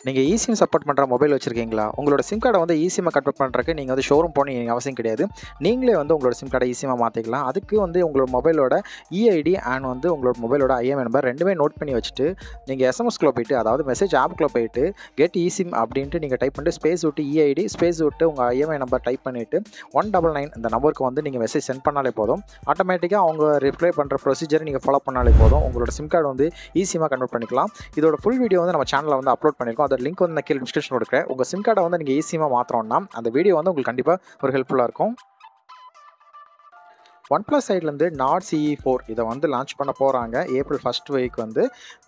நீங்க eSIM support பண்ற mobile வச்சிருக்கீங்களா? உங்களோட சிம் கார்ட வந்து eSIM கன்வெர்ட் பண்றதுக்கு நீங்க வந்து ஷோரூம் போகணும்னு அவசியம் கிடையாது. நீங்களே வந்து உங்களோட சிம் கார்ட eSIM மாத்திக்கலாம். அதுக்கு வந்து உங்களோட மொபைலோட EID அண்ட் வந்து உங்களோட மொபைலோட IMEI நம்பர் ரெண்டுமே நோட் பண்ணி வச்சுட்டு, நீங்க SMSக்குள்ள போயிட்டு அதாவது மெசேஜ் ஆப்க்குள்ள போயிட்டு கெட் eSIM அப்படின்ட்டு நீங்க டைப் பண்ணிட்டு ஸ்பேஸ் விட்டு EID ஸ்பேஸ் விட்டு உங்க IMEI நம்பர் டைப் பண்ணிட்டு 199 இந்த நம்பருக்கு வந்து நீங்க மெசேஜ் சென்ட் பண்ணாலே போதும். ஆட்டோமேட்டிக்கா அவங்க ரிப்ளை பண்ற ப்ரொசீஜரை நீங்க ஃபாலோ பண்ணாலே போதும். உங்களோட சிம் கார்டு வந்து eSIM கன்வெர்ட் பண்ணிக்கலாம். இதோட ஃபுல் வீடியோ வந்து நம்ம சேனல்ல வந்து அப்லோட் பண்ணிருக்கோம். அதோட லிங்க் வந்து நான் கீழ டிஸ்கிரிப்ஷன்ல கொடுக்கிறேன். உங்க சிம் கார்டை வந்து நீங்க eSIM மாத்தறோம்னா அந்த வீடியோ வந்து உங்களுக்கு கண்டிப்பா ஒரு ஹெல்ப்ஃபுல்லா இருக்கும். OnePlus சைட்லேருந்து Nord CE4 இதை வந்து லான்ச் பண்ண போகிறாங்க ஏப்ரல் 1 வீக் வந்து.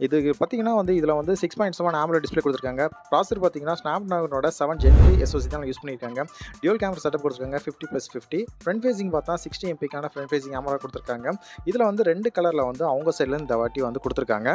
இது பார்த்தீங்கன்னா வந்து இதில் வந்து 6.7 AMOLED டிஸ்பிளே கொடுத்துருக்காங்க. ப்ராசர் பார்த்தீங்கன்னா ஸ்னாப்டிராகனோட 7 Gen 3 SoC தான் யூஸ் பண்ணியிருக்காங்க. டியூல் கேமரா செட்டப் கொடுத்துருக்காங்க 50+50. ஃப்ரண்ட் ஃபேசிங் பார்த்தா 60 MPக்கான ஃப்ரண்ட் ஃபேசிங் கேமரா கொடுத்துருக்காங்க. இதில் வந்து 2 கலரில் வந்து அவங்க சைட்லேருந்து இந்த வாட்டி வந்து கொடுத்துருக்காங்க.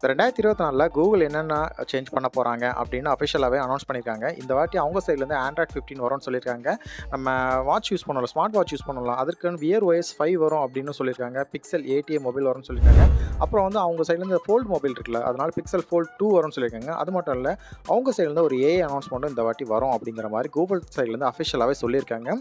2024ல் கூகுள் என்னென்ன சேஞ்ச் பண்ண போகிறாங்க அப்படின்னு அஃபிஷியலாகவே அனௌன்ஸ் பண்ணியிருக்காங்க. இந்த வாட்டி அவங்க சைட்லேருந்து Android 15 வரும்னு சொல்லியிருக்காங்க. நம்ம வாட்ச் யூஸ் பண்ணலாம், ஸ்மார்ட் வாட்ச் யூஸ் பண்ணலாம். அதற்குன்னு Wear OS 5 வரும் அப்படின்னு சொல்லியிருக்காங்க. Pixel 8a மொபைல் வரும்னு சொல்லியிருக்காங்க. அப்புறம் வந்து அவங்க சைட்லேருந்து ஃபோல்ட் மொபைல் இருக்குல்ல, அதனால Pixel Fold 2 வரும்னு சொல்லியிருக்காங்க. அது மட்டும் இல்லை, அவங்க சைட்லேருந்து ஒரு AI அனௌன்ஸ்மெண்ட்டும் இந்த வாட்டி வரும் அப்படிங்கிற மாதிரி கூகுள் சைட்லேருந்து அஃபிஷியலாகவே சொல்லியிருக்காங்க.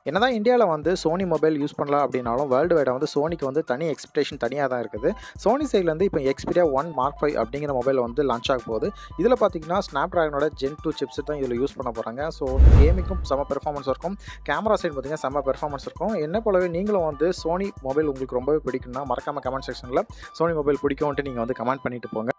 என்னதான் இந்தியாவில் வந்து சோனி மொபைல் யூஸ் பண்ணலாம் அப்படின்னாலும் வேர்ல்டு வைடாக வந்து சோனிக்கு வந்து தனி எக்ஸ்பெக்டேஷன் தனியாக தான் இருக்குது. சோனி சைட்லேருந்து இப்போ Xperia 1 Mark 5 அப்படிங்கிற மொபைல் வந்து லான்ச் ஆக போகுது. இதில் பார்த்தீங்கன்னா ஸ்னாப்டிராகனோட Gen 2 சிப்ஸ் தான் இதில் யூஸ் பண்ண போகிறாங்க. ஸோ கேமிங்கும் செம்ம பெர்ஃபார்மன்ஸ் இருக்கும். கேமரா சைடு பார்த்தீங்கன்னா செம்ம பெர்ஃபார்மன்ஸ் இருக்கும். என்ன போலவே நீங்களும் வந்து சோனி மொபைல் உங்களுக்கு ரொம்பவே பிடிக்கும்னா மறக்காமல் கமெண்ட் செக்ஷனில் சோனி மொபைல் பிடிக்கும்ன்ட்டு நீங்கள் வந்து கமெண்ட் பண்ணிட்டு போங்க.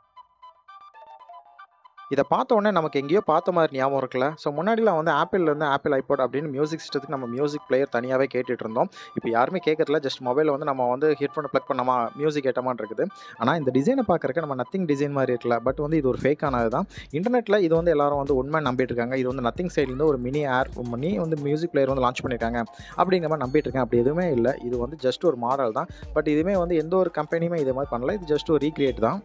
இதை பார்த்த உடனே நமக்கு எங்கேயோ பார்த்த மாதிரி ஞாபகம் இருக்குல்ல. ஸோ முன்னாடிலாம் வந்து ஆப்பிள்லேருந்து ஆப்பிள் ஐபாட் அப்படின்னு மியூசிக் சிஸ்டத்துக்கு நம்ம மியூசிக் பிளேயர் தனியாகவே கேட்டுட்டு இருந்தோம். இப்போ யாருமே கேட்கறதில்ல. ஜஸ்ட் மொபைலில் வந்து நம்ம வந்து ஹெட்ஃபோனை ப்ளக் பண்ணாமா மியூசிக் கேட்டமான்னு இருக்குது. ஆனால் இந்த டிசைனை பார்க்குறக்கு நம்ம நத்திங் டிசைன் மாதிரி இருக்குல்ல. பட் வந்து இது ஒரு ஃபேக்கானது தான். இன்டர்நெட்டில் இது வந்து எல்லாரும் வந்து உண்மை நம்பிட்டு இருக்காங்க. இது வந்து நத்திங் சைட்லேருந்து ஒரு மினி வந்து மியூசிக் பிளேயர் வந்து லான்ச் பண்ணியிருக்காங்க அப்படிங்கிற மாதிரி நம்பிட்டு இருக்கேன். அப்படி எதுவுமே இல்லை. இது வந்து ஜஸ்ட் ஒரு மாடல் தான். பட் இதுவுமே வந்து எந்த ஒரு கம்பெனியுமே இது மாதிரி பண்ணல. இது ஜஸ்ட் ஒரு ரீக்ரியேட் தான்.